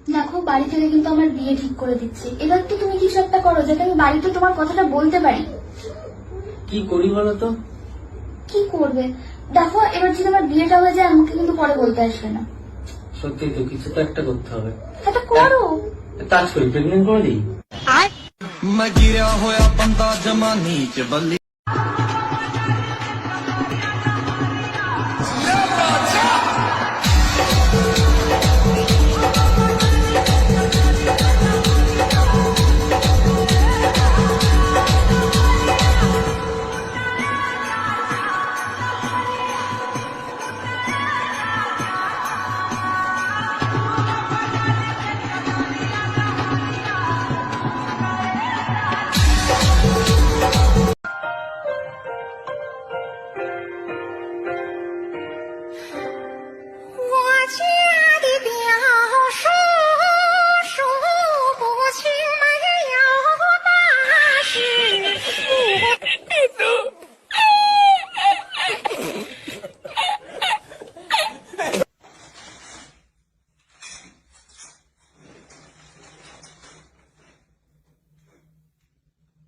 দেখো, বাড়ি থেকে কিন্তু আমার বিয়ে ঠিক করে দিচ্ছে। এবার তো তুমি কিছু একটা করো যাতে আমি বাড়িতে তোমার কথাটা বলতে পারি। কি করি বলো তো? কি করবে? দেখো, এবার যদি আমার বিয়েটা হয়ে যায় আমাকে কিন্তু পরে বলতে আসবে না। সত্যি তো, কিছু তো একটা করতে হবে। এটা করো। কাজ করি, প্রেগনেন্ট করে দিই। मैं गिरा होया बंदा जमा नीच बल्ली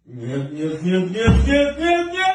Нет, нет, нет, нет, нет, нет, нет!